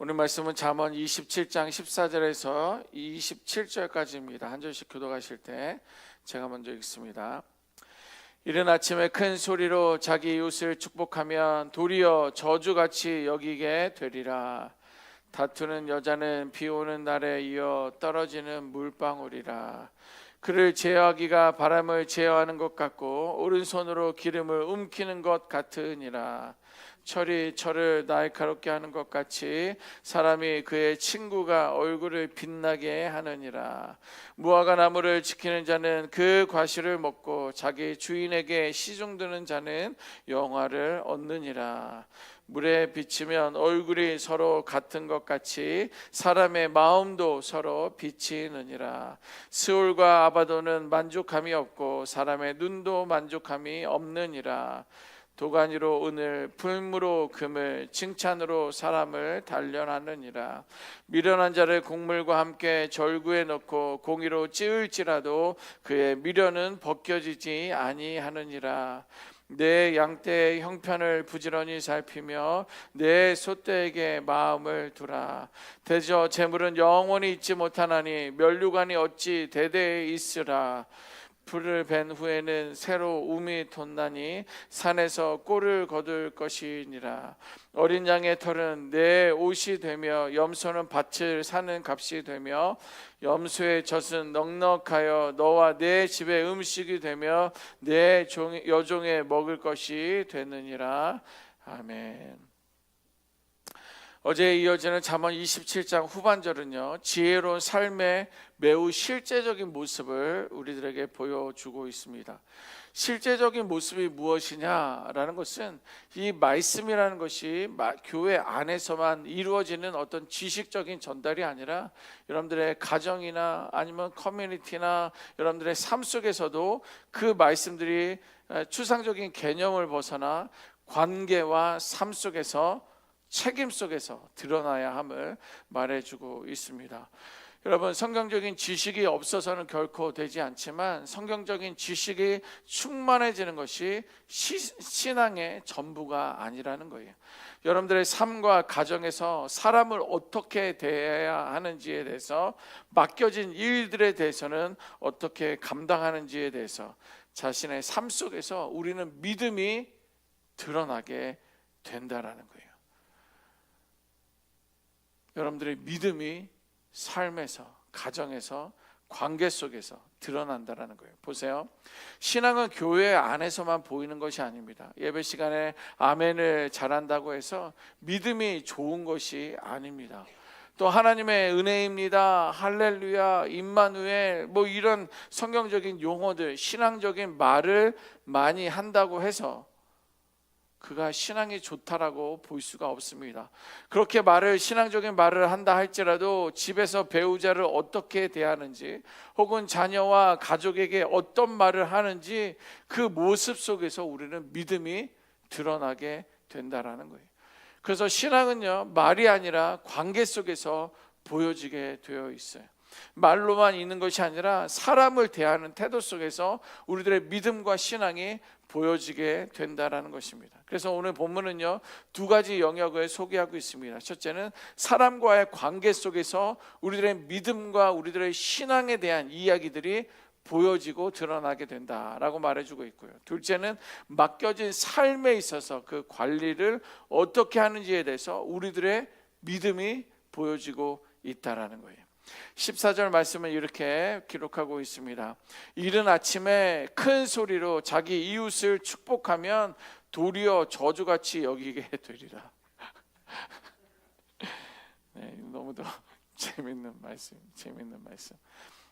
오늘 말씀은 잠언 27장 14절에서 27절까지입니다. 한 절씩 교독하실 때 제가 먼저 읽습니다. 이른 아침에 큰 소리로 자기 이웃을 축복하면 도리어 저주같이 여기게 되리라. 다투는 여자는 비 오는 날에 이어 떨어지는 물방울이라. 그를 제어하기가 바람을 제어하는 것 같고 오른손으로 기름을 움키는 것 같으니라. 철이 철을 날카롭게 하는 것 같이 사람이 그의 친구가 얼굴을 빛나게 하느니라. 무화과 나무를 지키는 자는 그 과실을 먹고 자기 주인에게 시중드는 자는 영화를 얻느니라. 물에 비치면 얼굴이 서로 같은 것 같이 사람의 마음도 서로 비치느니라. 스올과 아바도는 만족함이 없고 사람의 눈도 만족함이 없느니라. 도가니로 은을, 풀무로 금을, 칭찬으로 사람을 단련하느니라. 미련한 자를 곡물과 함께 절구에 넣고 공의로 찌을지라도 그의 미련은 벗겨지지 아니하느니라. 내 양떼의 형편을 부지런히 살피며 내 소떼에게 마음을 두라. 대저 재물은 영원히 있지 못하나니 면류관이 어찌 대대에 있으라. 풀을 벤 후에는 새로 움이 돋나니 산에서 꼴을 거둘 것이니라. 어린 양의 털은 내 옷이 되며 염소는 밭을 사는 값이 되며 염소의 젖은 넉넉하여 너와 내 집의 음식이 되며 내 여종의 먹을 것이 되느니라. 아멘. 어제 이어지는 잠언 27장 후반절은요, 지혜로운 삶의 매우 실제적인 모습을 우리들에게 보여주고 있습니다. 실제적인 모습이 무엇이냐라는 것은 이 말씀이라는 것이 교회 안에서만 이루어지는 어떤 지식적인 전달이 아니라 여러분들의 가정이나 아니면 커뮤니티나 여러분들의 삶 속에서도 그 말씀들이 추상적인 개념을 벗어나 관계와 삶 속에서 책임 속에서 드러나야 함을 말해주고 있습니다. 여러분, 성경적인 지식이 없어서는 결코 되지 않지만 성경적인 지식이 충만해지는 것이 신앙의 전부가 아니라는 거예요. 여러분들의 삶과 가정에서 사람을 어떻게 대해야 하는지에 대해서, 맡겨진 일들에 대해서는 어떻게 감당하는지에 대해서 자신의 삶 속에서 우리는 믿음이 드러나게 된다라는 거예요. 여러분들의 믿음이 삶에서, 가정에서, 관계 속에서 드러난다라는 거예요. 보세요. 신앙은 교회 안에서만 보이는 것이 아닙니다. 예배 시간에 아멘을 잘한다고 해서 믿음이 좋은 것이 아닙니다. 또 하나님의 은혜입니다, 할렐루야, 임마누엘, 이런 성경적인 용어들, 신앙적인 말을 많이 한다고 해서 그가 신앙이 좋다라고 볼 수가 없습니다. 그렇게 신앙적인 말을 한다 할지라도 집에서 배우자를 어떻게 대하는지, 혹은 자녀와 가족에게 어떤 말을 하는지, 그 모습 속에서 우리는 믿음이 드러나게 된다라는 거예요. 그래서 신앙은요, 말이 아니라 관계 속에서 보여지게 되어 있어요. 말로만 있는 것이 아니라 사람을 대하는 태도 속에서 우리들의 믿음과 신앙이 보여지게 된다라는 것입니다. 그래서 오늘 본문은요, 두 가지 영역을 소개하고 있습니다. 첫째는 사람과의 관계 속에서 우리들의 믿음과 우리들의 신앙에 대한 이야기들이 보여지고 드러나게 된다라고 말해주고 있고요. 둘째는 맡겨진 삶에 있어서 그 관리를 어떻게 하는지에 대해서 우리들의 믿음이 보여지고 있다라는 거예요. 14절 말씀은 이렇게 기록하고 있습니다. 이른 아침에 큰 소리로 자기 이웃을 축복하면 도리어 저주같이 여기게 되리라. 네, 너무도 재밌는 말씀.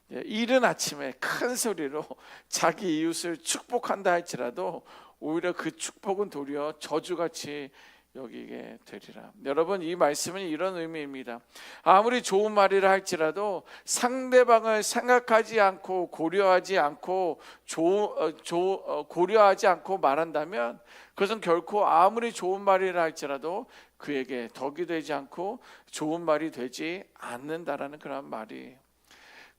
이른 아침에 큰 소리로 자기 이웃을 축복한다 할지라도 오히려 그 축복은 도리어 저주같이 여기게 되리라. 여러분, 이 말씀은 이런 의미입니다. 아무리 좋은 말이라 할지라도 상대방을 생각하지 않고 고려하지 않고 말한다면 그것은 결코 아무리 좋은 말이라 할지라도 그에게 덕이 되지 않고 좋은 말이 되지 않는다라는 그런 말이.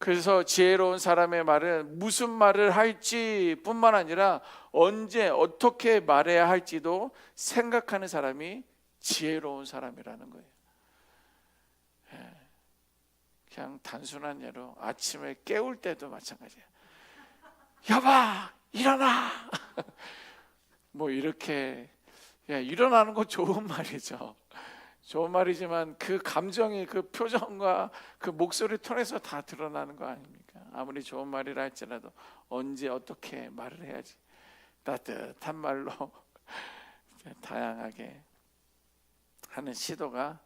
그래서 지혜로운 사람의 말은 무슨 말을 할지 뿐만 아니라 언제 어떻게 말해야 할지도 생각하는 사람이 지혜로운 사람이라는 거예요. 그냥 단순한 예로 아침에 깨울 때도 마찬가지예요. 여봐 일어나. 뭐 이렇게 일어나는 거 좋은 말이죠. 좋은 말이지만 그 감정이 그 표정과 그 목소리 톤에서 다 드러나는 거 아닙니까? 아무리 좋은 말이라 할지라도 언제 어떻게 말을 해야지 따뜻한 말로 다양하게 하는 시도가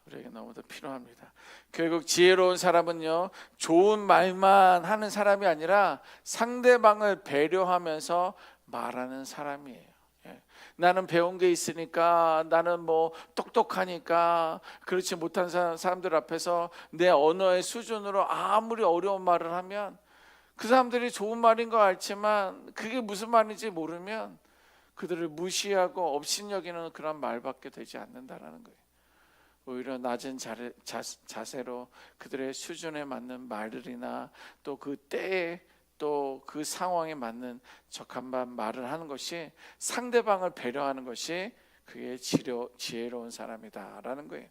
우리에게 너무도 필요합니다. 결국 지혜로운 사람은요, 좋은 말만 하는 사람이 아니라 상대방을 배려하면서 말하는 사람이에요. 나는 배운 게 있으니까, 나는 뭐 똑똑하니까, 그렇지 못한 사람들 앞에서 내 언어의 수준으로 아무리 어려운 말을 하면 그 사람들이 좋은 말인 거 알지만 그게 무슨 말인지 모르면 그들을 무시하고 업신여기는 그런 말밖에 되지 않는다라는 거예요. 오히려 낮은 자세로 그들의 수준에 맞는 말들이나 또 그 때에 또 그 상황에 맞는 적합한 말을 하는 것이, 상대방을 배려하는 것이 그게 지혜로운 사람이다라는 거예요.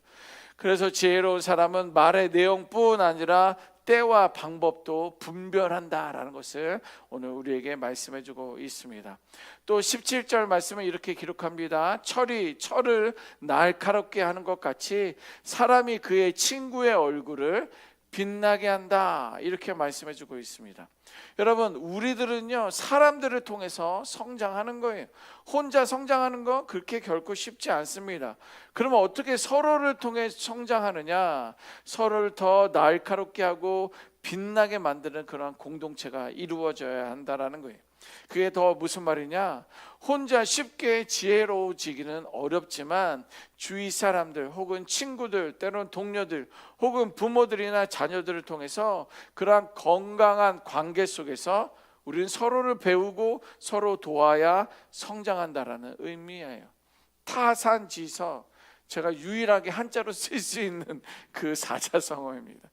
그래서 지혜로운 사람은 말의 내용뿐 아니라 때와 방법도 분별한다라는 것을 오늘 우리에게 말씀해주고 있습니다. 또 17절 말씀은 이렇게 기록합니다. 철이 철을 날카롭게 하는 것 같이 사람이 그의 친구의 얼굴을 빛나게 한다, 이렇게 말씀해주고 있습니다. 여러분, 우리들은요 사람들을 통해서 성장하는 거예요. 혼자 성장하는 거 그렇게 결코 쉽지 않습니다. 그러면 어떻게 서로를 통해 성장하느냐? 서로를 더 날카롭게 하고 빛나게 만드는 그런 공동체가 이루어져야 한다라는 거예요. 그게 더 무슨 말이냐? 혼자 쉽게 지혜로워지기는 어렵지만 주위 사람들 혹은 친구들, 때로는 동료들 혹은 부모들이나 자녀들을 통해서 그러한 건강한 관계 속에서 우리는 서로를 배우고 서로 도와야 성장한다라는 의미예요. 타산지서, 제가 유일하게 한자로 쓸 수 있는 그 사자성어입니다.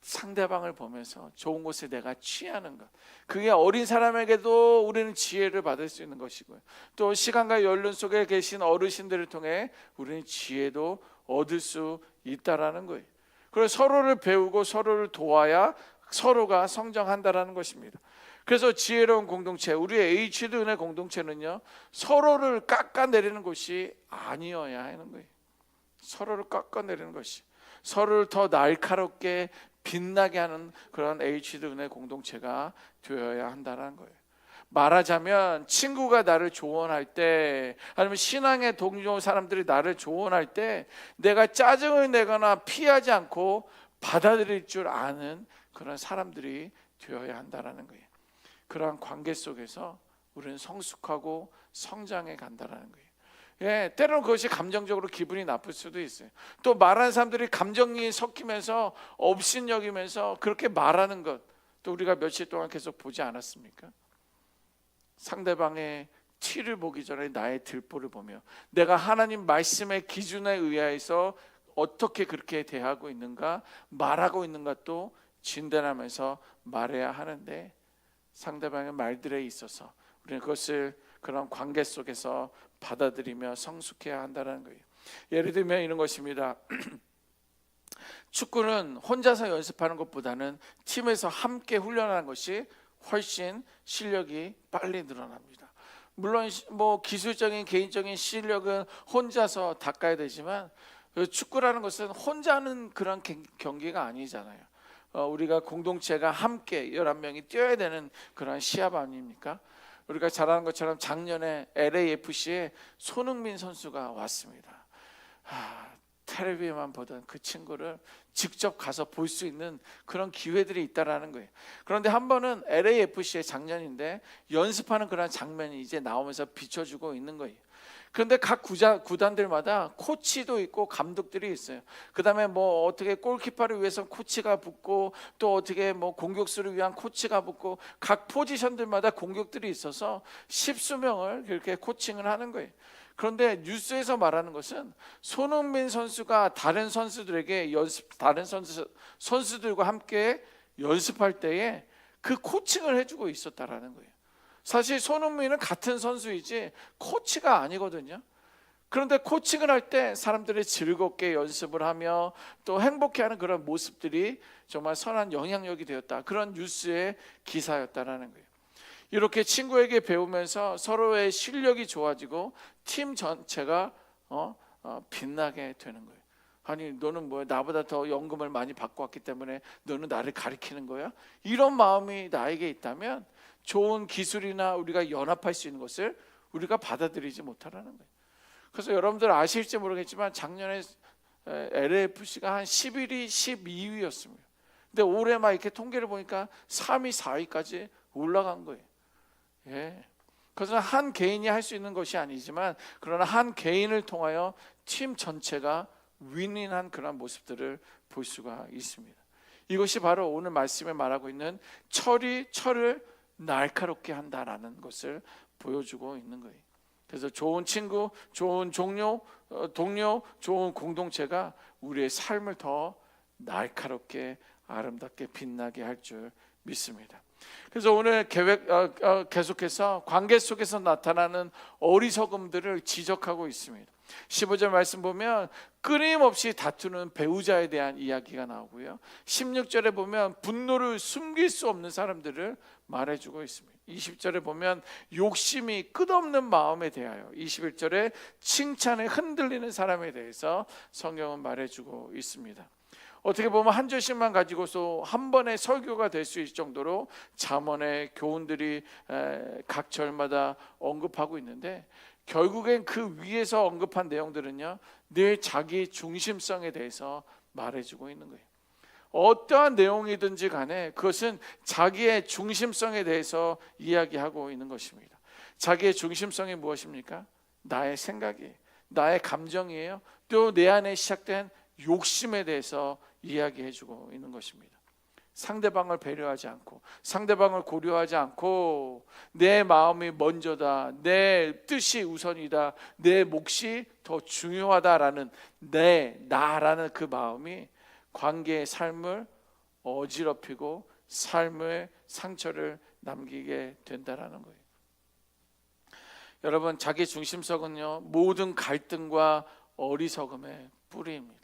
상대방을 보면서 좋은 곳에 내가 취하는 것, 그게 어린 사람에게도 우리는 지혜를 받을 수 있는 것이고요, 또 시간과 연륜 속에 계신 어르신들을 통해 우리는 지혜도 얻을 수 있다라는 거예요. 그래서 서로를 배우고 서로를 도와야 서로가 성장한다라는 것입니다. 그래서 지혜로운 공동체, 우리의 H도 은혜 공동체는요 서로를 깎아내리는 것이 아니어야 하는 거예요. 서로를 깎아내리는 것이, 서로를 더 날카롭게 빛나게 하는 그런 H도 은혜 공동체가 되어야 한다는 거예요. 말하자면 친구가 나를 조언할 때, 아니면 신앙의 동료 사람들이 나를 조언할 때 내가 짜증을 내거나 피하지 않고 받아들일 줄 아는 그런 사람들이 되어야 한다는 거예요. 그러한 관계 속에서 우리는 성숙하고 성장해 간다는 거예요. 때로는 그것이 감정적으로 기분이 나쁠 수도 있어요. 또 말하는 사람들이 감정이 섞이면서 업신여기면서 그렇게 말하는 것, 또 우리가 며칠 동안 계속 보지 않았습니까? 상대방의 티를 보기 전에 나의 들보를 보며 내가 하나님 말씀의 기준에 의해서 어떻게 그렇게 대하고 있는가, 말하고 있는가 또 진단하면서 말해야 하는데, 상대방의 말들에 있어서 우리는 그것을 그런 관계 속에서 받아들이며 성숙해야 한다는 거예요. 예를 들면 이런 것입니다. 축구는 혼자서 연습하는 것보다는 팀에서 함께 훈련하는 것이 훨씬 실력이 빨리 늘어납니다. 물론 뭐 기술적인 개인적인 실력은 혼자서 닦아야 되지만 축구라는 것은 혼자 하는 그런 경기가 아니잖아요. 우리가 공동체가 함께 11명이 뛰어야 되는 그런 시합 아닙니까? 우리가 잘 아는 것처럼 작년에 LAFC에 손흥민 선수가 왔습니다. 텔레비에만 보던 그 친구를 직접 가서 볼 수 있는 그런 기회들이 있다라는 거예요. 그런데 한 번은 LAFC의 작년인데 연습하는 그런 장면이 이제 나오면서 비춰주고 있는 거예요. 그런데 각 구단들마다 코치도 있고 감독들이 있어요. 그 다음에 뭐 어떻게 골키퍼를 위해서 코치가 붙고, 또 어떻게 뭐 공격수를 위한 코치가 붙고, 각 포지션들마다 공격들이 있어서 십수명을 그렇게 코칭을 하는 거예요. 그런데 뉴스에서 말하는 것은 손흥민 선수가 다른 선수들에게 다른 선수들과 함께 연습할 때에 그 코칭을 해주고 있었다라는 거예요. 사실 손흥민은 같은 선수이지 코치가 아니거든요. 그런데 코칭을 할 때 사람들이 즐겁게 연습을 하며 또 행복해하는 그런 모습들이 정말 선한 영향력이 되었다. 그런 뉴스의 기사였다라는 거예요. 이렇게 친구에게 배우면서 서로의 실력이 좋아지고 팀 전체가 빛나게 되는 거예요. 아니 너는 뭐야, 나보다 더 연금을 많이 받고 왔기 때문에 너는 나를 가리키는 거야? 이런 마음이 나에게 있다면 좋은 기술이나 우리가 연합할 수 있는 것을 우리가 받아들이지 못하라는 거예요. 그래서 여러분들 아실지 모르겠지만 작년에 LAFC가 한 11위, 12위였습니다. 근데 올해 막 이렇게 통계를 보니까 3위, 4위까지 올라간 거예요. 예. 그래서 한 개인이 할 수 있는 것이 아니지만 그러나 한 개인을 통하여 팀 전체가 윈윈한 그런 모습들을 볼 수가 있습니다. 이것이 바로 오늘 말씀에 말하고 있는 철이 철을 날카롭게 한다라는 것을 보여주고 있는 거예요. 그래서 좋은 친구, 좋은 동료, 좋은 공동체가 우리의 삶을 더 날카롭게 아름답게 빛나게 할 줄 믿습니다. 그래서 오늘 계속해서 관계 속에서 나타나는 어리석음들을 지적하고 있습니다. 15절 말씀 보면 끊임없이 다투는 배우자에 대한 이야기가 나오고요. 16절에 보면 분노를 숨길 수 없는 사람들을 말해주고 있습니다. 20절에 보면 욕심이 끝없는 마음에 대하여, 21절에 칭찬에 흔들리는 사람에 대해서 성경은 말해주고 있습니다. 어떻게 보면 한 절씩만 가지고서 한 번의 설교가 될 수 있을 정도로 잠언의 교훈들이 각 절마다 언급하고 있는데, 결국엔 그 위에서 언급한 내용들은요 늘 자기 중심성에 대해서 말해주고 있는 거예요. 어떠한 내용이든지 간에 그것은 자기의 중심성에 대해서 이야기하고 있는 것입니다. 자기의 중심성이 무엇입니까? 나의 생각이에요. 나의 감정이에요. 또 내 안에 시작된 욕심에 대해서 이야기해주고 있는 것입니다. 상대방을 배려하지 않고, 상대방을 고려하지 않고, 내 마음이 먼저다, 내 뜻이 우선이다, 내 몫이 더 중요하다라는 나라는 그 마음이 관계의 삶을 어지럽히고 삶의 상처를 남기게 된다라는 거예요. 여러분, 자기 중심성은요 모든 갈등과 어리석음의 뿌리입니다.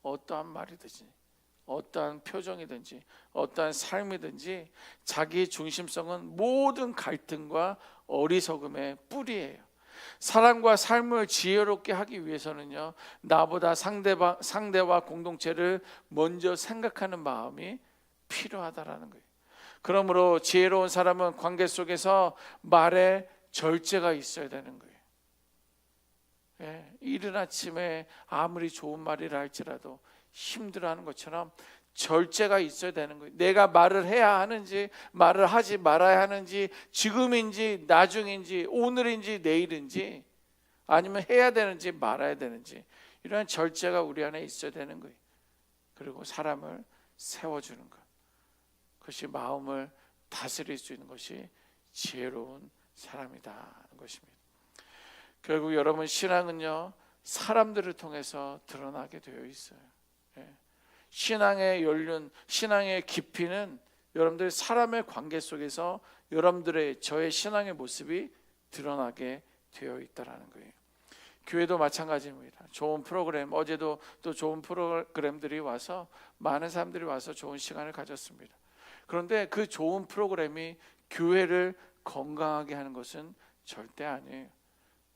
어떠한 말이든지, 어떠한 표정이든지, 어떠한 삶이든지 자기 중심성은 모든 갈등과 어리석음의 뿌리예요. 사랑과 삶을 지혜롭게 하기 위해서는요 나보다 상대와 공동체를 먼저 생각하는 마음이 필요하다라는 거예요. 그러므로 지혜로운 사람은 관계 속에서 말에 절제가 있어야 되는 거예요. 이른 아침에 아무리 좋은 말이라 할지라도 힘들어하는 것처럼 절제가 있어야 되는 거예요. 내가 말을 해야 하는지 말을 하지 말아야 하는지, 지금인지 나중인지 오늘인지 내일인지, 아니면 해야 되는지 말아야 되는지, 이러한 절제가 우리 안에 있어야 되는 거예요. 그리고 사람을 세워주는 것, 그것이 마음을 다스릴 수 있는 것이 지혜로운 사람이다는 것입니다. 결국 여러분, 신앙은요 사람들을 통해서 드러나게 되어 있어요. 신앙의 연륜, 신앙의 깊이는 여러분들 사람의 관계 속에서 여러분들의 저의 신앙의 모습이 드러나게 되어 있다라는 거예요. 교회도 마찬가지입니다. 좋은 프로그램, 어제도 또 좋은 프로그램들이 와서 많은 사람들이 와서 좋은 시간을 가졌습니다. 그런데 그 좋은 프로그램이 교회를 건강하게 하는 것은 절대 아니에요.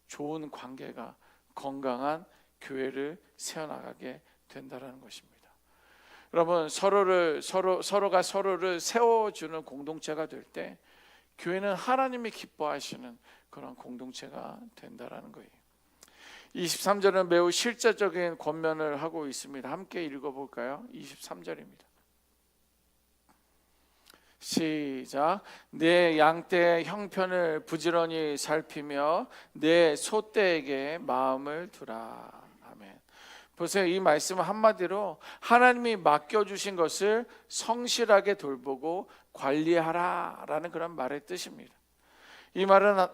좋은 관계가 건강한 교회를 세워나가게 된다는 것입니다. 여러분, 서로가 서로를 세워주는 공동체가 될 때 교회는 하나님이 기뻐하시는 그런 공동체가 된다는 거예요. 23절은 매우 실제적인 권면을 하고 있습니다. 함께 읽어볼까요? 23절입니다. 시작. 내 양떼의 형편을 부지런히 살피며 내 소떼에게 마음을 두라. 아멘. 보세요. 이 말씀은 한마디로 하나님이 맡겨주신 것을 성실하게 돌보고 관리하라라는 그런 말의 뜻입니다. 이 말은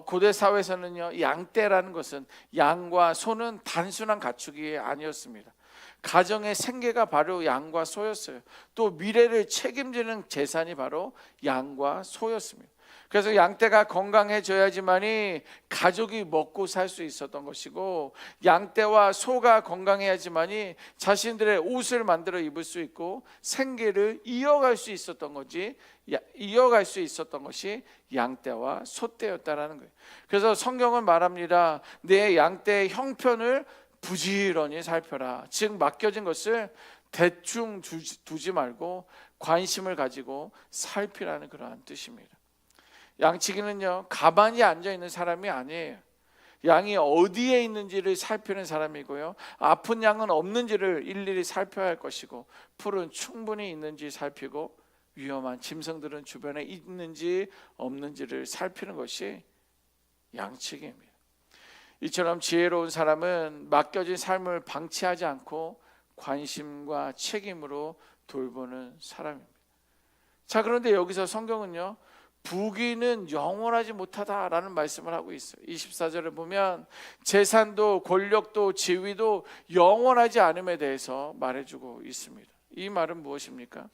고대 사회에서는요 양떼라는 것은, 양과 소는 단순한 가축이 아니었습니다. 가정의 생계가 바로 양과 소였어요. 또 미래를 책임지는 재산이 바로 양과 소였습니다. 그래서 양떼가 건강해져야지만이 가족이 먹고 살 수 있었던 것이고, 양떼와 소가 건강해야지만이 자신들의 옷을 만들어 입을 수 있고 생계를 이어갈 수 있었던 거지, 이어갈 수 있었던 것이 양떼와 소떼였다라는 거예요. 그래서 성경은 말합니다. 내 양떼의 형편을 부지런히 살펴라. 즉 맡겨진 것을 대충 두지 말고 관심을 가지고 살피라는 그러한 뜻입니다. 양치기는요, 가만히 앉아있는 사람이 아니에요. 양이 어디에 있는지를 살피는 사람이고요, 아픈 양은 없는지를 일일이 살펴야 할 것이고, 풀은 충분히 있는지 살피고 위험한 짐승들은 주변에 있는지 없는지를 살피는 것이 양치기입니다. 이처럼 지혜로운 사람은 맡겨진 삶을 방치하지 않고 관심과 책임으로 돌보는 사람입니다. 자, 그런데 여기서 성경은요, 부귀는 영원하지 못하다라는 말씀을 하고 있어요. 24절을 보면 재산도 권력도 지위도 영원하지 않음에 대해서 말해주고 있습니다. 이 말은 무엇입니까?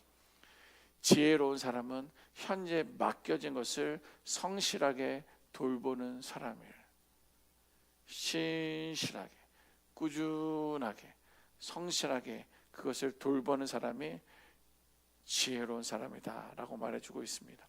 지혜로운 사람은 현재 맡겨진 것을 성실하게 돌보는 사람이에요. 신실하게, 꾸준하게, 성실하게 그것을 돌보는 사람이 지혜로운 사람이다 라고 말해주고 있습니다.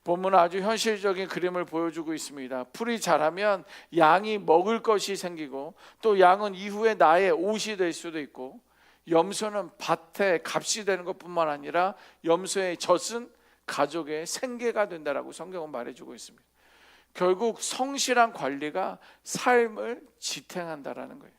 본문은 아주 현실적인 그림을 보여주고 있습니다. 풀이 자라면 양이 먹을 것이 생기고, 또 양은 이후에 나의 옷이 될 수도 있고, 염소는 밭에 값이 되는 것뿐만 아니라 염소의 젖은 가족의 생계가 된다라고 성경은 말해주고 있습니다. 결국 성실한 관리가 삶을 지탱한다라는 거예요.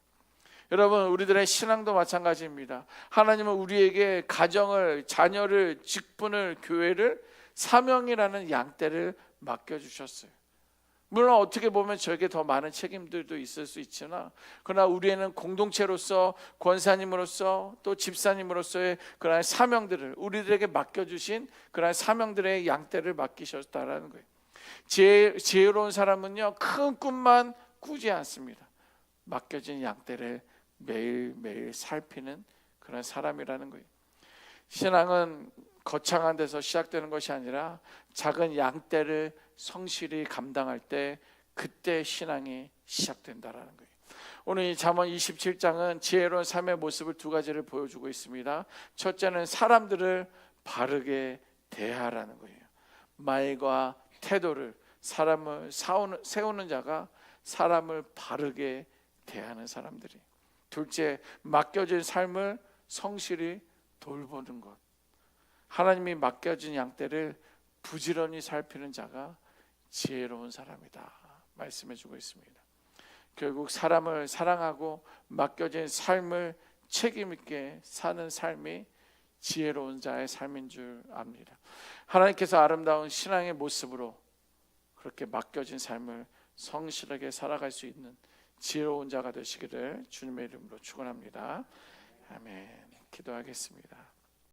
여러분, 우리들의 신앙도 마찬가지입니다. 하나님은 우리에게 가정을, 자녀를, 직분을, 교회를, 사명이라는 양떼를 맡겨주셨어요. 물론 어떻게 보면 저에게 더 많은 책임들도 있을 수 있으나, 그러나 우리는 공동체로서, 권사님으로서, 또 집사님으로서의 그러한 사명들을, 우리들에게 맡겨주신 그러한 사명들의 양떼를 맡기셨다라는 거예요. 지혜로운 사람은요, 큰 꿈만 꾸지 않습니다. 맡겨진 양떼를 매일매일 살피는 그런 사람이라는 거예요. 신앙은 거창한 데서 시작되는 것이 아니라 작은 양떼를 성실히 감당할 때, 그때 신앙이 시작된다라는 거예요. 오늘 이 잠언 27장은 지혜로운 삶의 모습을 두 가지를 보여주고 있습니다. 첫째는 사람들을 바르게 대하라는 거예요. 말과 태도를, 사람을 세우는 자가 사람을 바르게 대하는 사람들이. 둘째, 맡겨진 삶을 성실히 돌보는 것. 하나님이 맡겨진 양떼를 부지런히 살피는 자가 지혜로운 사람이다 말씀해주고 있습니다. 결국 사람을 사랑하고 맡겨진 삶을 책임 있게 사는 삶이 지혜로운 자의 삶인 줄 압니다. 하나님께서 아름다운 신앙의 모습으로 그렇게 맡겨진 삶을 성실하게 살아갈 수 있는 지혜로운 자가 되시기를 주님의 이름으로 축원합니다. 아멘. 기도하겠습니다.